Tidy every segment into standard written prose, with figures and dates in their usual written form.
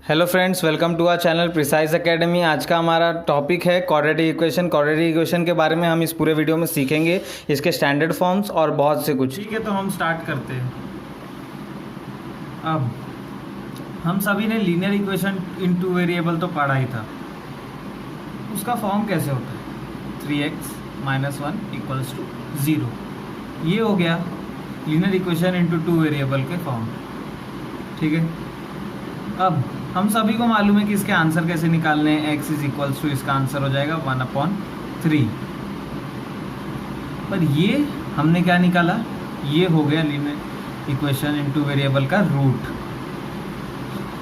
Hello friends, welcome to our channel precise academy. आज का हमारा टॉपिक है क्वाड्रेटिक इक्वेशन। क्वाड्रेटिक इक्वेशन के बारे में हम इस पूरे वीडियो में सीखेंगे, इसके स्टैंडर्ड फॉर्म्स और बहुत से कुछ। ठीक है, तो हम स्टार्ट करते हैं। अब हम सभी ने linear equation in two variable तो पढ़ा ही था। उसका फॉर्म कैसे होता है? 3x - 1 = 0। ये हो गया linear equation into two variable के फॉर्म। ठीक है, अब हम सभी को मालूम है कि इसके आंसर कैसे निकालने हैं। x = इसका आंसर हो जाएगा 1/3। पर ये हमने क्या निकाला? ये हो गया लीनियर इक्वेशन इनटू वेरिएबल का रूट।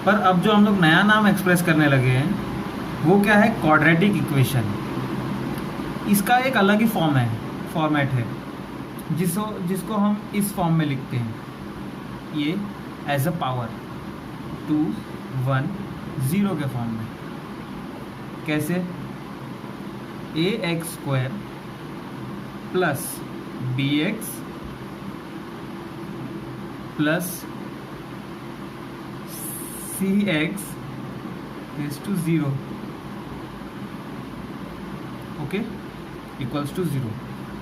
पर अब जो हम लोग नया नाम एक्सप्रेस करने लगे हैं वो क्या है? Quadratic equation. इसका एक अलग ही फॉर्मेट है जिसको हम इस फॉर्म में लिखते हैं, ये एज अ पावर 2 1 0 के फॉर्म में। कैसे? ax² plus bx plus cx = 0, okay, equals to 0।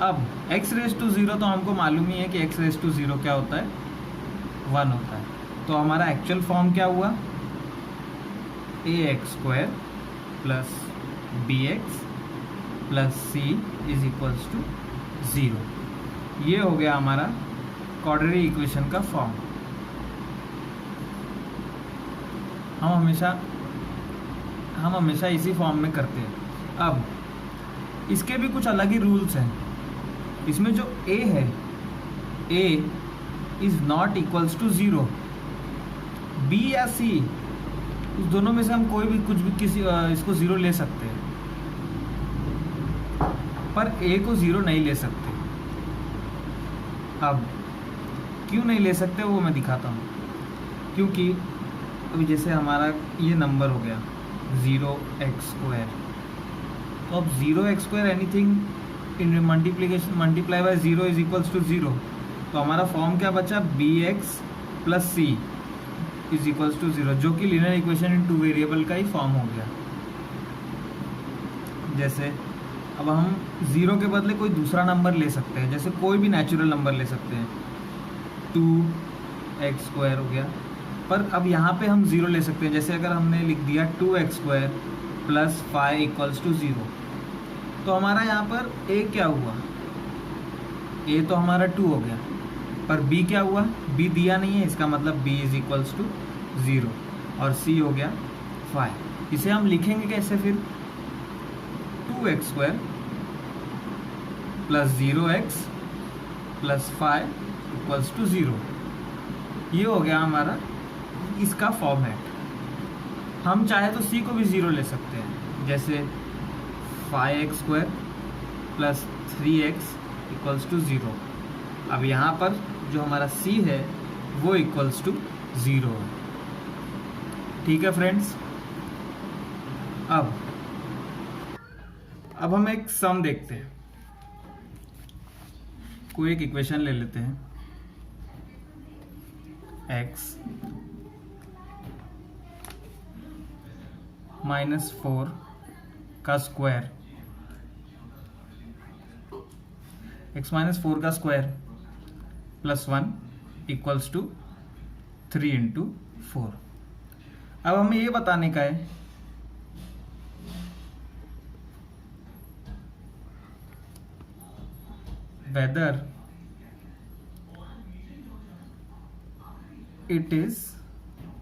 अब x⁻⁴ तो हमको मालूम ही है कि x⁻⁴ क्या होता है? 1 होता है। तो हमारा एक्चुअल फॉर्म क्या हुआ? ax² plus bx plus c = 0। ये हो गया हमारा क्वाड्रेटिक इक्वेशन का फॉर्म। हम हमेशा इसी फॉर्म में करते हैं। अब इसके भी कुछ अलग ही रूल्स हैं। इसमें जो a है, a is not equals to 0। b या c, उस दोनों में से हम कोई भी इसको 0 ले सकते हैं, पर a को 0 नहीं ले सकते। अब क्यों नहीं ले सकते वो मैं दिखाता हूँ। क्योंकि अभी जैसे हमारा ये नंबर हो गया 0x², तो अब 0x² anything in multiply by 0 = 0। तो हमारा फॉर्म क्या बचा? bx प्लस c = 0, जो कि linear equation in two variable का ही फॉर्म हो गया। जैसे अब हम 0 के बदले कोई दूसरा नंबर ले सकते हैं, जैसे कोई भी नेचुरल नंबर ले सकते हैं। 2x² हो गया, पर अब यहाँ पे हम 0 ले सकते हैं। जैसे अगर हमने लिख दिया 2x² प्लस 5 = 0, तो हमारा यहाँ पर a क्या हुआ? a तो हमारा 2 हो गया, पर b क्या हुआ? b दिया नहीं है, इसका मतलब b = 0, और c हो गया 5। इसे हम लिखेंगे कैसे फिर? 2x² plus 0x plus 5 = 0। ये हो गया हमारा इसका फॉर्मेट। हम चाहे तो c को भी 0 ले सकते हैं, जैसे 5x² प्लस 3x = 0। अब यहाँ पर जो हमारा c है वो = 0 है। ठीक है फ्रेंड्स, अब हम एक सम देखते हैं। कोई एक इक्वेशन ले लेते हैं, x - 4 का स्क्वायर, x - 4 का स्क्वायर प्लस 1 = 3 × 4। अब हमें ये बताने का है whether it is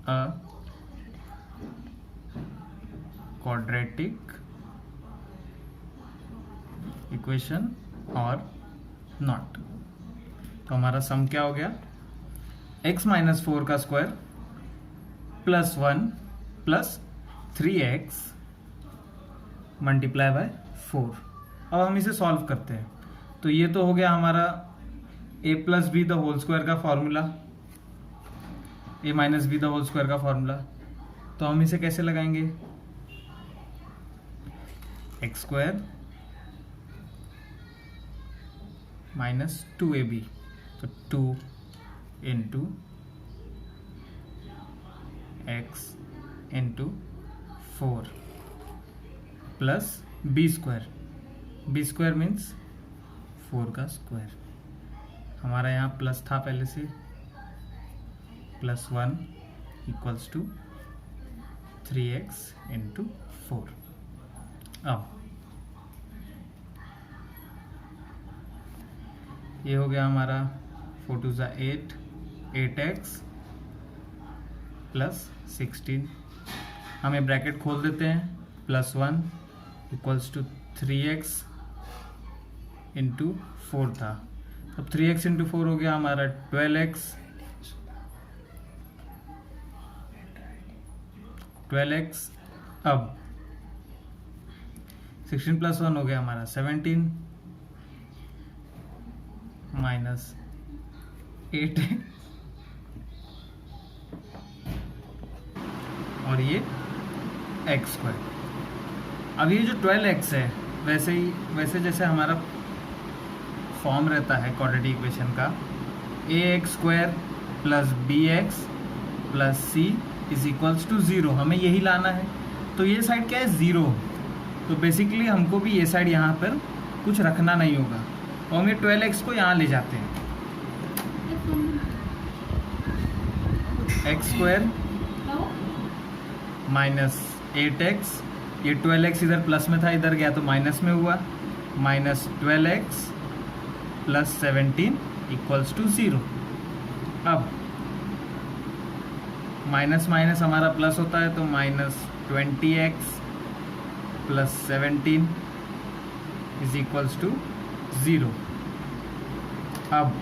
a quadratic equation or not। तो हमारा सम क्या हो गया? x - 4 का square plus 1 plus 3x multiply by 4। अब हम इसे सॉल्व करते हैं। तो ये तो हो गया हमारा a + b the whole square का formula, a - b the whole square का फॉर्मूला। तो हम इसे कैसे लगाएंगे? x² माइनस 2ab, तो 2 × x into 4 plus B square, B square means 4 का स्क्वायर। हमारा यहाँ प्लस था पहले से, +1 इक्वल्स टू 3x इंटू 4। अब ये हो गया हमारा 4 2 ज़ा 8, 8x प्लस 16। हमें ब्रैकेट खोल देते हैं, +1 इक्वल्स टू 3x इंटू 4 था, अब 3x इंटू 4 हो गया हमारा 12x, 12x। अब 16 + 1 हो गया हमारा 17 माइनस 8 और ये x²। अब ये जो 12x है वैसे जैसे हमारा फॉर्म रहता है क्वाड्रेटिक इक्वेशन का, ax² plus bx plus c is equals to 0, हमें यही लाना है। तो ये साइड क्या है, 0, तो बेसिकली हमको भी ये साइड यहाँ पर कुछ रखना नहीं होगा, और हम ये 12x को यहाँ ले जाते हैं, x² माइनस 8x, ये 12x इधर प्लस में था, इधर गया तो माइनस में हुआ, minus 12x plus 17 equals to 0। अब माइनस माइनस हमारा प्लस होता है, तो minus 20x plus 17 is equals to 0। अब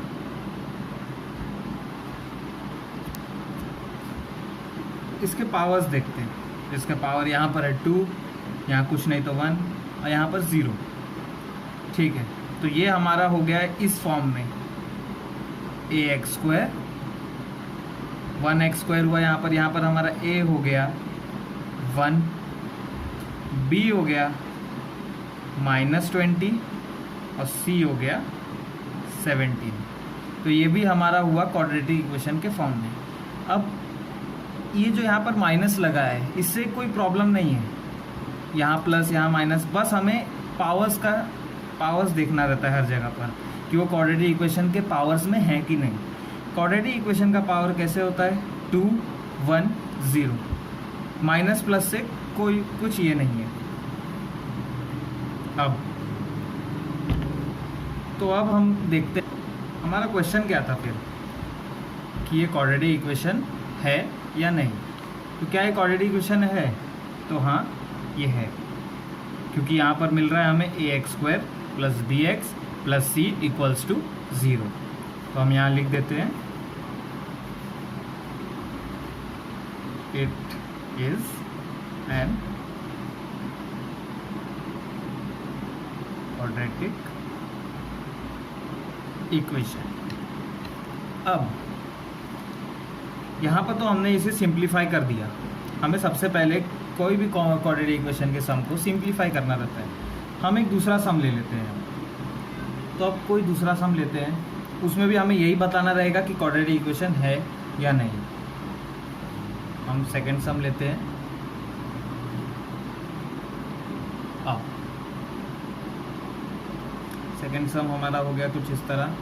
इसके पावर्स देखते हैं। इसका पावर यहाँ पर है 2, यहाँ कुछ नहीं तो 1, और यहाँ पर 0। ठीक है, तो ये हमारा हो गया है इस फॉर्म में, ax² 1x² हुआ यहाँ पर हमारा a हो गया 1, b हो गया -20 और c हो गया 17। तो ये भी हमारा हुआ क्वाड्रेटिक इक्वेशन के फॉर्म में। अब ये जो यहाँ पर माइनस लगा है, इससे कोई प्रॉब्लम नहीं है, यहाँ प्लस यहाँ माइनस, बस हमें पावर्स देखना रहता है हर जगह पर कि वो क्वाड्रेटिक इक्वेशन के पावर्स में है कि नहीं। क्वाड्रेटिक इक्वेशन का पावर कैसे होता है, 2 1 0, माइनस प्लस से कोई कुछ ये नहीं है। अब हम देखते हैं हमारा क्वेश्चन क्या था फिर, कि ये क्वाड्रेटिक इक्वेशन है या नहीं। तो क्या ये क्वाड्रेटिक इक्वेशन है, तो हाँ ये है, क्योंकि यहाँ पर मिल रहा है हमें ax² plus bx plus c equals to 0। तो हम यहाँ लिख देते हैं, it is an quadratic equation. अब यहाँ पर तो हमने इसे सिंप्लीफाई कर दिया। हमें सबसे पहले कोई भी क्वाड्रेटिक इक्वेशन के सम को सिंप्लीफाई करना रहता है। हम एक दूसरा सम ले लेते हैं। तो अब कोई दूसरा सम लेते हैं, उसमें भी हमें यही बताना रहेगा कि क्वाड्रेटिक इक्वेशन है या नहीं। हम सेकंड सम लेते हैं। अब सेकंड सम हमारा हो गया कुछ इस तरह,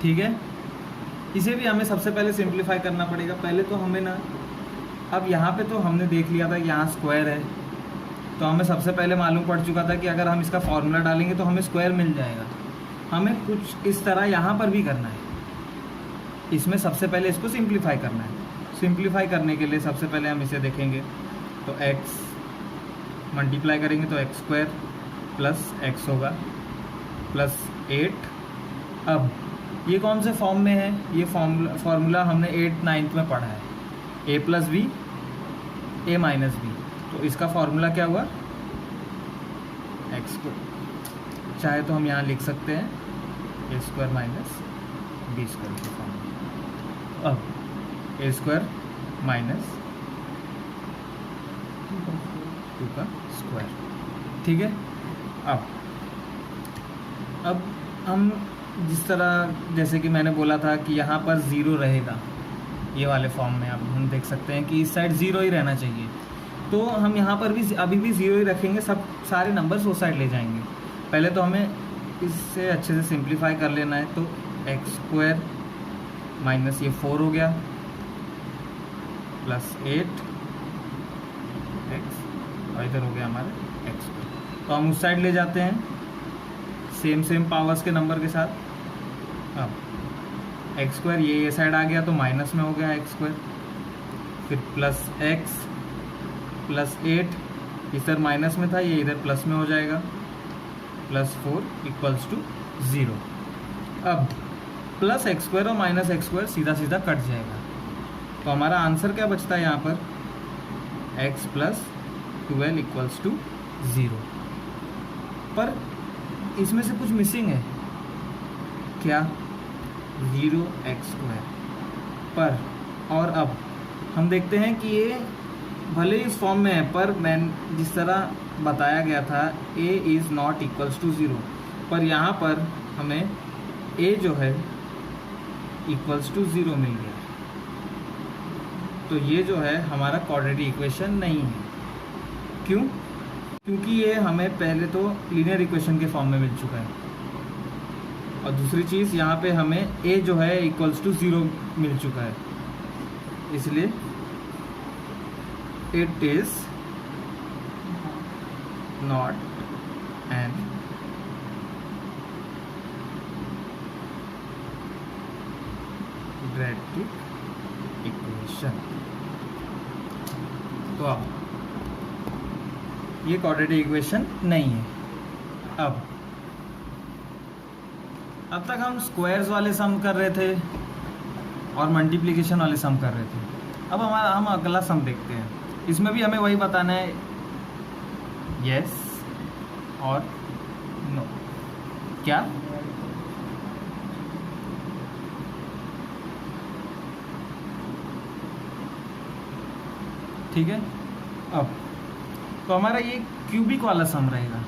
ठीक है। इसे भी हमें सबसे पहले सिंप्लीफाई करना पड़ेगा। पहले तो हमें ना, अब यहाँ पे तो हमने देख लिया था कि यहाँ स्क्वायर है, तो हमें सबसे पहले मालूम पड़ चुका था कि अगर हम इसका फॉर्मूला डालेंगे तो हमें स्क्वायर मिल जाएगा। हमें कुछ इस तरह यहाँ पर भी करना है। इसमें सबसे पहले इसको सिंप्लीफाई करना है। सिंप्लीफाई करने के लिए सबसे पहले हम इसे देखेंगे, तो x मल्टीप्लाई करेंगे तो x² प्लस x होगा प्लस 8। अब ये कौन से फॉर्म में है, ये फॉर्मूला हमने 8th 9th में पढ़ा है, a plus B a minus B. तो इसका फॉर्मूला क्या हुआ, x²। चाहे तो हम यहाँ लिख सकते हैं a² माइनस b² के फॉर्मूला। अब a² माइनस 2 का स्क्वायर। ठीक है। अब हम जिस तरह, जैसे कि मैंने बोला था कि यहाँ पर 0 रहेगा, ये वाले फॉर्म में अब हम देख सकते हैं कि इस साइड 0 ही रहना चाहिए, तो हम यहाँ पर भी अभी भी 0 ही रखेंगे, सब सारे नंबर्स उस साइड ले जाएंगे। पहले तो हमें इससे अच्छे से सिंप्लीफाई कर लेना है, तो एक्स स्क्वायर माइनस ये 4 हो गया प्लस 8 एक्स, और इधर हो गया हमारा एक्स। तो हम उस साइड ले जाते हैं सेम पावर्स के नंबर के साथ। अब एक्स स्क्वायर ये साइड आ गया तो माइनस में हो गया एक्स स्क्वायर, फिर प्लस एक्स प्लस 8 इधर माइनस में था, ये इधर प्लस में हो जाएगा, प्लस 4 इक्वल्स टू 0। अब प्लस एक्स स्क्वायर और माइनस एक्स स्क्वायर सीधा सीधा कट जाएगा, तो हमारा आंसर क्या बचता है यहाँ पर, x प्लस 12 इक्वल्स टू 0। पर इसमें से कुछ मिसिंग है, क्या, 0x स्क्वायर पर। और अब हम देखते हैं कि ये भले इस फॉर्म में है, पर मैं जिस तरह बताया गया था a is not equals to 0, पर यहाँ पर हमें a जो है इक्वल्स टू 0 मिल गया, तो ये जो है हमारा क्वाड्रेटिक इक्वेशन नहीं है। क्यों? क्योंकि ये हमें पहले तो लीनियर इक्वेशन के फॉर्म में मिल चुका है, और दूसरी चीज़ यहाँ पे हमें a जो है इक्वल्स टू 0 मिल चुका है, इसलिए it is not an quadratic equation. तो अब ये क्वाड्रेटिक इक्वेशन नहीं है। अब तक हम स्क्वायर्स वाले सम कर रहे थे और मल्टीप्लिकेशन वाले सम कर रहे थे। अब हम अगला सम देखते हैं, इसमें भी हमें वही बताना है, यस और नो। क्या? ठीक है। अब तो हमारा ये क्यूबिक वाला सम रहेगा।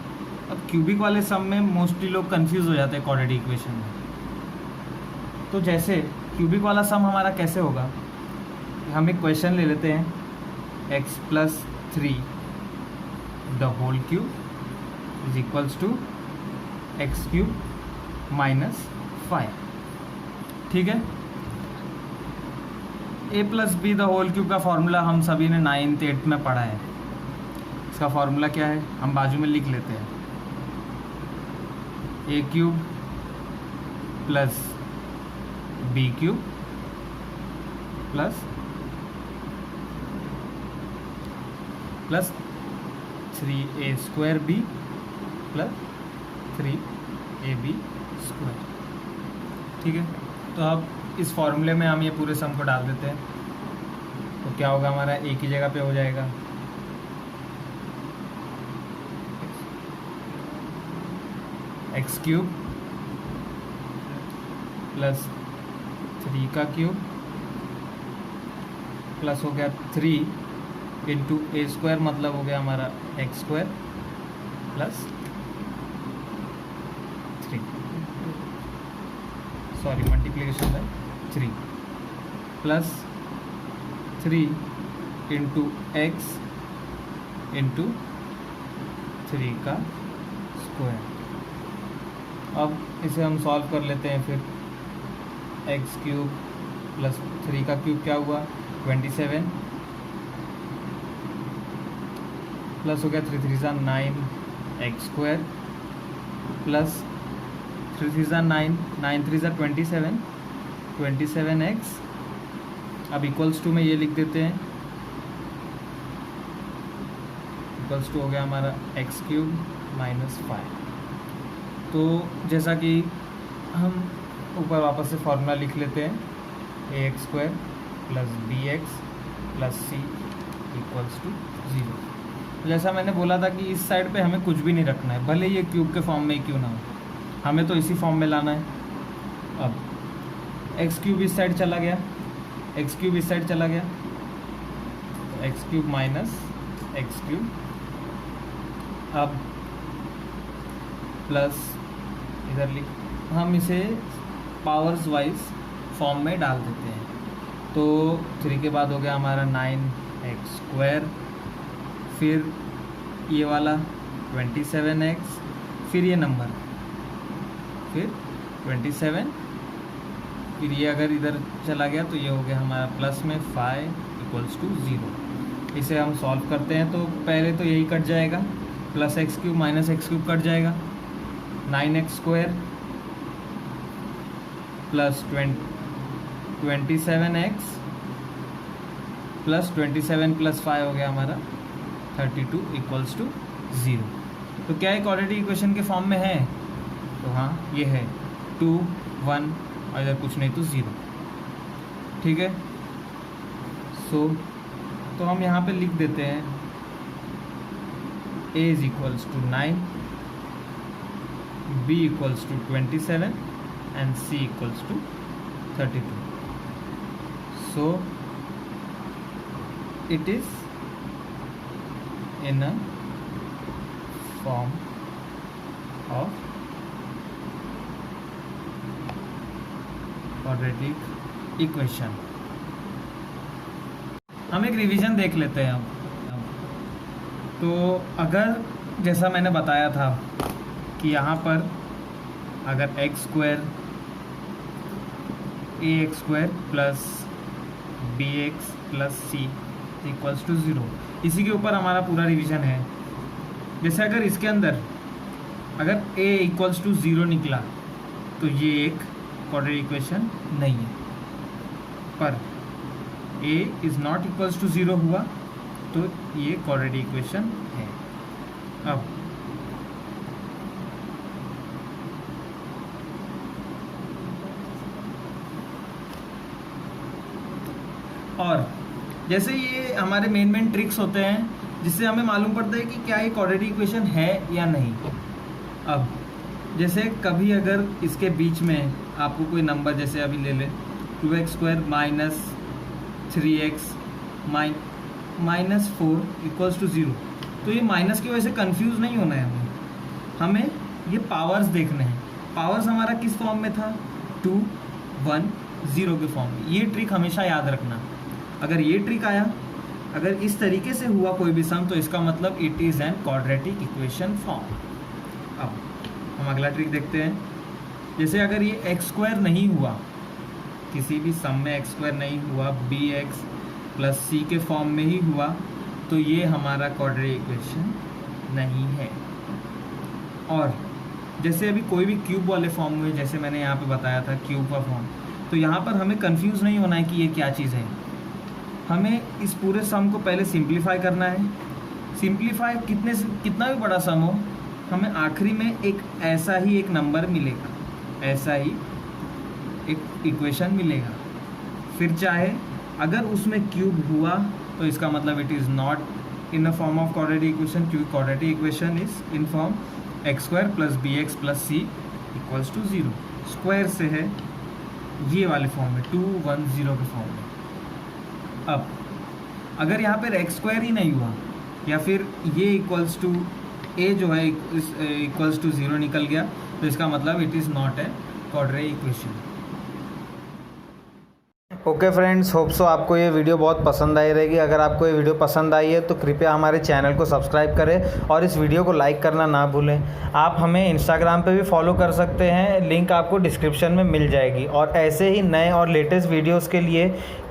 अब क्यूबिक वाले सम में मोस्टली लोग कंफ्यूज हो जाते हैं क्वाड्रेटिक इक्वेशन में। तो जैसे क्यूबिक वाला सम हमारा कैसे होगा, हम एक क्वेश्चन ले लेते हैं, x plus 3 the whole cube is equals to x cube minus 5। ठीक है। a plus B the whole cube का फॉर्मूला हम सभी ने 9th 8th में पढ़ा है। इसका फॉर्मूला क्या है, हम बाजू में लिख लेते हैं, a cube plus B cube plus 3a square B plus 3ab square. ठीक है। तो अब इस फॉर्मूले में हम ये पूरे सम को डाल देते हैं, तो क्या होगा, हमारा एक ही जगह पे हो जाएगा, एक्स क्यूब प्लस 3 का क्यूब प्लस हो गया 3 इंटू ए स्क्वायर, मतलब हो गया हमारा x square plus 3, sorry multiplication bye 3 plus 3 into x into 3 का स्क्वायर। अब इसे हम सॉल्व कर लेते हैं, फिर एक्स क्यूब प्लस 3 का क्यूब क्या हुआ 27 प्लस हो गया 3 3 ज़ा 9 एक्स स्क्वायर प्लस 3 3 ज़ा 9 9 3 ज़ा 27 एक्स। अब इक्वल्स टू में ये लिख देते हैं, इक्वल्स टू हो गया हमारा एक्स क्यूब माइनस 5। तो जैसा कि हम ऊपर वापस से फॉर्मूला लिख लेते हैं, a x square plus b x plus c equals to 0। जैसा मैंने बोला था कि इस साइड पे हमें कुछ भी नहीं रखना है, भले ये क्यूब के फॉर्म में ही क्यों ना हो, हमें तो इसी फॉर्म में लाना है। अब एक्स क्यूब इस साइड चला गया, एक्स क्यूब इस साइड चला गया, x cube minus x cube, अब प्लस इधर लिख, हम इसे पावर्स वाइज फॉर्म में डाल देते हैं। तो 3 के बाद हो गया हमारा 9x², फिर ये वाला 27x, फिर ये नंबर, फिर 27, फिर ये अगर इधर चला गया तो ये हो गया हमारा प्लस में 5 = 0। इसे हम सॉल्व करते हैं तो पहले तो यही कट जाएगा, plus x³ minus x³ cut जाएगा, 9x² plus 27x plus 27 plus 5 हो गया हमारा 32 = 0। तो क्या ये क्वाड्रेटिक इक्वेशन के फॉर्म में है? तो हाँ ये है, 2 1 और इधर कुछ नहीं तो 0। ठीक है, तो हम यहाँ पे लिख देते हैं a = 9, b = 27 and c = 32. So it is in a form of quadratic equation. हम एक रिवीजन देख लेते हैं अब। तो अगर जैसा मैंने बताया था कि यहाँ पर अगर x² ax² plus bx plus c = 0, इसी के ऊपर हमारा पूरा रिवीजन है। जैसे अगर इसके अंदर अगर a = 0 निकला तो ये एक क्वाड्रेटिक इक्वेशन नहीं है, पर a ≠ 0 हुआ तो ये क्वाड्रेटिक इक्वेशन है। अब और जैसे ये हमारे मेन ट्रिक्स होते हैं जिससे हमें मालूम पड़ता है कि क्या ये क्वाड्रेटिक इक्वेशन है या नहीं। अब जैसे कभी अगर इसके बीच में आपको कोई नंबर, जैसे अभी ले लें 2x² माइनस 3x माइनस 4 = 0, तो ये माइनस की वजह से कंफ्यूज नहीं होना है हमें ये पावर्स देखने हैं। पावर्स हमारा किस फॉर्म में था? 2 1 0 के फॉर्म में। ये ट्रिक हमेशा याद रखना। अगर ये ट्रिक आया, अगर इस तरीके से हुआ कोई भी सम, तो इसका मतलब it is an quadratic equation form. अब हम अगला ट्रिक देखते हैं। जैसे अगर ये x² नहीं हुआ, किसी भी सम में x² नहीं हुआ, bx प्लस c के फॉर्म में ही हुआ, तो ये हमारा क्वाड्रेटिक इक्वेशन नहीं है। और जैसे अभी कोई भी क्यूब वाले फॉर्म में, जैसे मैंने यहाँ पे बताया था क्यूब का फॉर्म, तो यहाँ पर हमें कंफ्यूज नहीं होना है कि ये क्या चीज़ है। हमें इस पूरे सम को पहले सिंप्लीफाई करना है। सिंप्लीफाई कितना भी बड़ा सम हो, हमें आखिरी में एक ऐसा ही एक नंबर मिलेगा, ऐसा ही एक इक्वेशन मिलेगा। फिर चाहे अगर उसमें क्यूब हुआ तो इसका मतलब it is not in a form of quadratic equation, क्योंकि quadratic equation is in form x² plus bx plus c = 0। Square से है ये वाले फॉर्म में, 2 1 0 के फॉर्म में। अब अगर यहाँ पर x² ही नहीं हुआ, या फिर ये इक्वल्स टू a जो है इक्वल्स टू 0 निकल गया, तो इसका मतलब it is not a quadratic equation. Okay friends, hope so आपको ये वीडियो बहुत पसंद आई रहेगी। अगर आपको ये वीडियो पसंद आई है तो कृपया हमारे चैनल को सब्सक्राइब करें और इस वीडियो को लाइक करना ना भूलें। आप हमें इंस्टाग्राम पे भी फॉलो कर सकते हैं, लिंक आपको डिस्क्रिप्शन में मिल जाएगी। और ऐसे ही नए और लेटेस्ट वीडियोज़ के लिए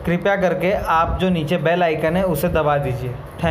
कृपया करके आप जो नीचे बेल आइकन है उसे दबा दीजिए। थैंक